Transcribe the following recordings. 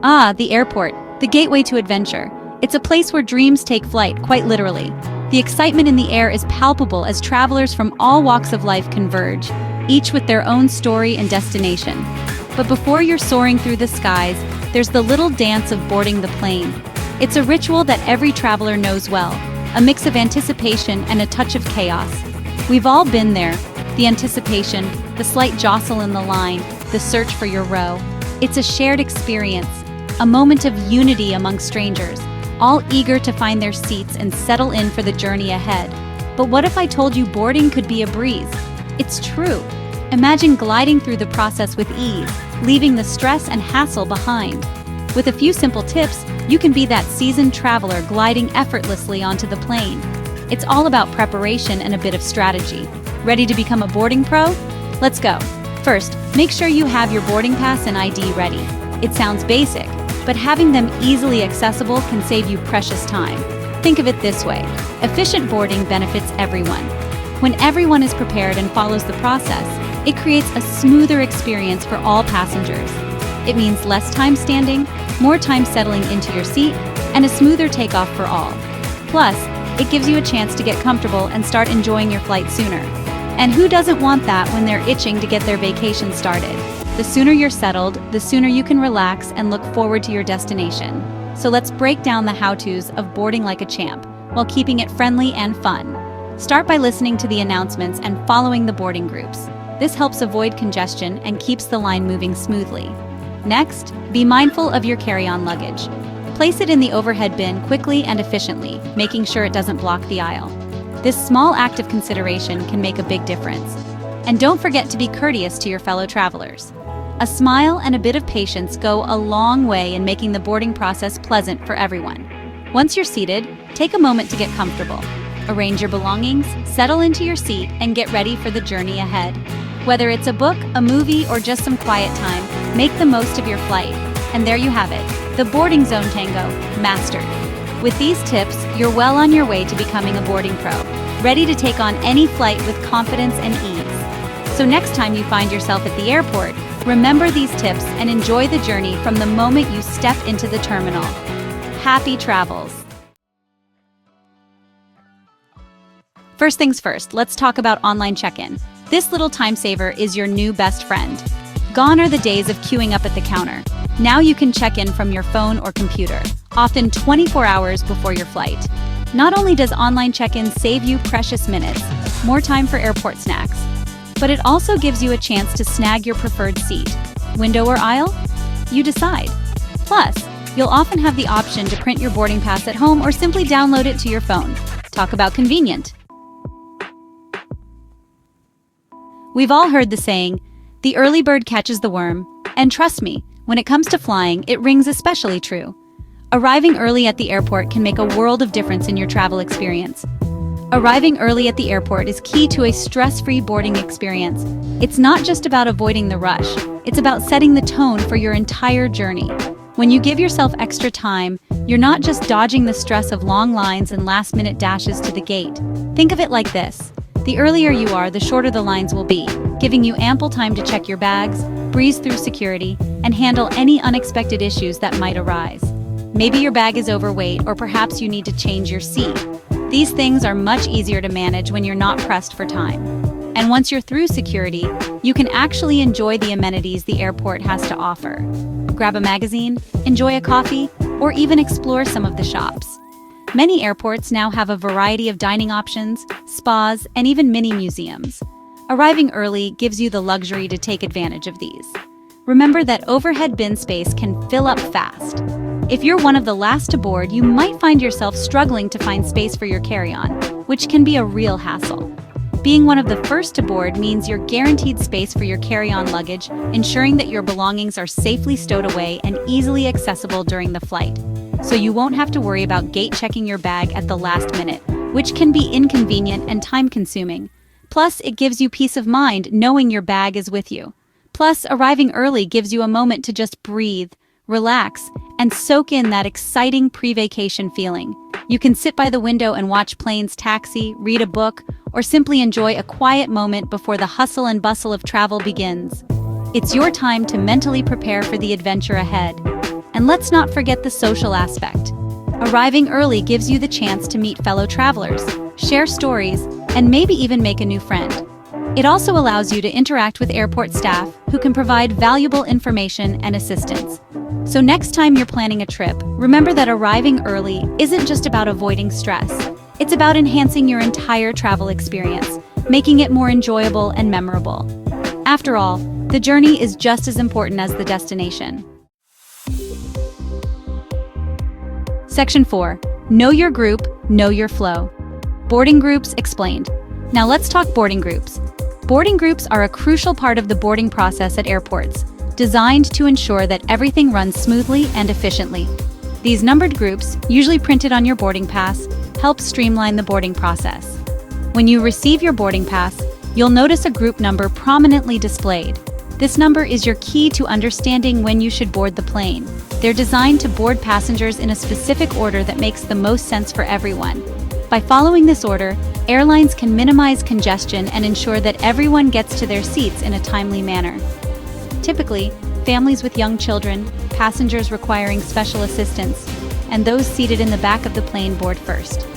Ah, the airport, the gateway to adventure. It's a place where dreams take flight, quite literally. The excitement in the air is palpable as travelers from all walks of life converge, each with their own story and destination. But before you're soaring through the skies, there's the little dance of boarding the plane. It's a ritual that every traveler knows well, a mix of anticipation and a touch of chaos. We've all been there. The anticipation, the slight jostle in the line, the search for your row. It's a shared experience, a moment of unity among strangers, all eager to find their seats and settle in for the journey ahead. But what if I told you boarding could be a breeze? It's true. Imagine gliding through the process with ease, leaving the stress and hassle behind. With a few simple tips, you can be that seasoned traveler gliding effortlessly onto the plane. It's all about preparation and a bit of strategy. Ready to become a boarding pro? Let's go. First, make sure you have your boarding pass and ID ready. It sounds basic, but having them easily accessible can save you precious time. Think of it this way: efficient boarding benefits everyone. When everyone is prepared and follows the process, it creates a smoother experience for all passengers. It means less time standing, more time settling into your seat, and a smoother takeoff for all. Plus, it gives you a chance to get comfortable and start enjoying your flight sooner. And who doesn't want that when they're itching to get their vacation started? The sooner you're settled, the sooner you can relax and look forward to your destination. So let's break down the how-tos of boarding like a champ, while keeping it friendly and fun. Start by listening to the announcements and following the boarding groups. This helps avoid congestion and keeps the line moving smoothly. Next, be mindful of your carry-on luggage. Place it in the overhead bin quickly and efficiently, making sure it doesn't block the aisle. This small act of consideration can make a big difference. And don't forget to be courteous to your fellow travelers. A smile and a bit of patience go a long way in making the boarding process pleasant for everyone. Once you're seated, take a moment to get comfortable. Arrange your belongings, settle into your seat, and get ready for the journey ahead. Whether it's a book, a movie, or just some quiet time, make the most of your flight. And there you have it, the boarding zone tango, mastered. With these tips, you're well on your way to becoming a boarding pro, ready to take on any flight with confidence and ease. So next time you find yourself at the airport, remember these tips and enjoy the journey from the moment you step into the terminal. Happy travels! First things first, let's talk about online check-in. This little time saver is your new best friend. Gone are the days of queuing up at the counter. Now you can check in from your phone or computer, often 24 hours before your flight. Not only does online check-in save you precious minutes, more time for airport snacks, but it also gives you a chance to snag your preferred seat. Window or aisle? You decide. Plus, you'll often have the option to print your boarding pass at home or simply download it to your phone. Talk about convenient. We've all heard the saying, the early bird catches the worm, and trust me, when it comes to flying, it rings especially true. Arriving early at the airport can make a world of difference in your travel experience. Arriving early at the airport is key to a stress-free boarding experience. It's not just about avoiding the rush, it's about setting the tone for your entire journey. When you give yourself extra time, you're not just dodging the stress of long lines and last-minute dashes to the gate. Think of it like this. The earlier you are, the shorter the lines will be, giving you ample time to check your bags, breeze through security, and handle any unexpected issues that might arise. Maybe your bag is overweight, or perhaps you need to change your seat. These things are much easier to manage when you're not pressed for time. And once you're through security, you can actually enjoy the amenities the airport has to offer. Grab a magazine, enjoy a coffee, or even explore some of the shops. Many airports now have a variety of dining options, spas, and even mini museums. Arriving early gives you the luxury to take advantage of these. Remember that overhead bin space can fill up fast. If you're one of the last to board, you might find yourself struggling to find space for your carry-on, which can be a real hassle. Being one of the first to board means you're guaranteed space for your carry-on luggage, ensuring that your belongings are safely stowed away and easily accessible during the flight. So you won't have to worry about gate checking your bag at the last minute, which can be inconvenient and time-consuming. Plus, it gives you peace of mind knowing your bag is with you. Plus, arriving early gives you a moment to just breathe, relax, and soak in that exciting pre-vacation feeling. You can sit by the window and watch planes taxi, read a book, or simply enjoy a quiet moment before the hustle and bustle of travel begins. It's your time to mentally prepare for the adventure ahead. And let's not forget the social aspect. Arriving early gives you the chance to meet fellow travelers, share stories, and maybe even make a new friend. It also allows you to interact with airport staff who can provide valuable information and assistance. So next time you're planning a trip, remember that arriving early isn't just about avoiding stress. It's about enhancing your entire travel experience, making it more enjoyable and memorable. After all, the journey is just as important as the destination. Section 4. Know your group, know your flow. Boarding groups explained. Now let's talk boarding groups. Boarding groups are a crucial part of the boarding process at airports, designed to ensure that everything runs smoothly and efficiently. These numbered groups, usually printed on your boarding pass, help streamline the boarding process. When you receive your boarding pass, you'll notice a group number prominently displayed. This number is your key to understanding when you should board the plane. They're designed to board passengers in a specific order that makes the most sense for everyone. By following this order, airlines can minimize congestion and ensure that everyone gets to their seats in a timely manner. Typically, families with young children, passengers requiring special assistance, and those seated in the back of the plane board first.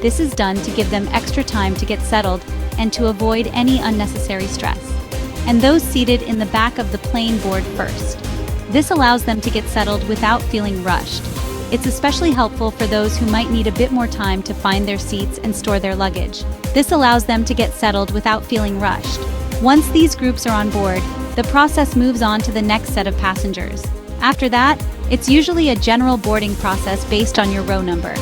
This is done to give them extra time to get settled and to avoid any unnecessary stress. And those seated in the back of the plane board first. This allows them to get settled without feeling rushed. It's especially helpful for those who might need a bit more time to find their seats and store their luggage. This allows them to get settled without feeling rushed. Once these groups are on board, the process moves on to the next set of passengers. After that, it's usually a general boarding process based on your row number.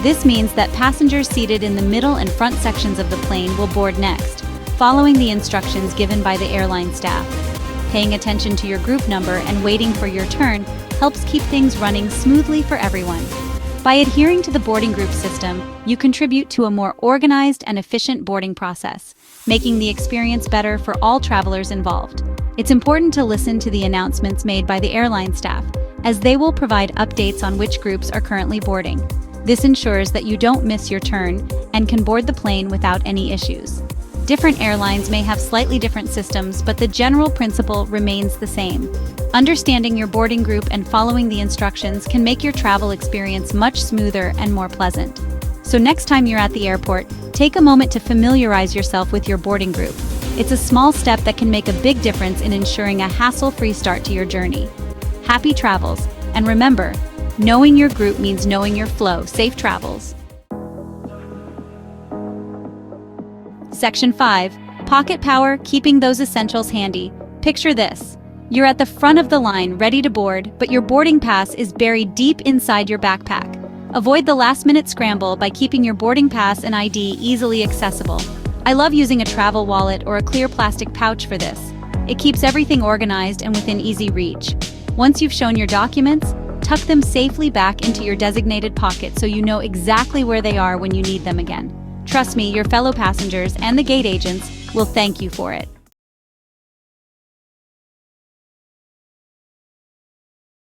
This means that passengers seated in the middle and front sections of the plane will board next, following the instructions given by the airline staff. Paying attention to your group number and waiting for your turn helps keep things running smoothly for everyone. By adhering to the boarding group system, you contribute to a more organized and efficient boarding process, making the experience better for all travelers involved. It's important to listen to the announcements made by the airline staff, as they will provide updates on which groups are currently boarding. This ensures that you don't miss your turn and can board the plane without any issues. Different airlines may have slightly different systems, but the general principle remains the same. Understanding your boarding group and following the instructions can make your travel experience much smoother and more pleasant. So next time you're at the airport, take a moment to familiarize yourself with your boarding group. It's a small step that can make a big difference in ensuring a hassle-free start to your journey. Happy travels, and remember, knowing your group means knowing your flow. Safe travels. Section 5. Pocket power, keeping those essentials handy. Picture this. You're at the front of the line, ready to board, but your boarding pass is buried deep inside your backpack. Avoid the last-minute scramble by keeping your boarding pass and ID easily accessible. I love using a travel wallet or a clear plastic pouch for this. It keeps everything organized and within easy reach. Once you've shown your documents, tuck them safely back into your designated pocket so you know exactly where they are when you need them again. Trust me, your fellow passengers and the gate agents will thank you for it.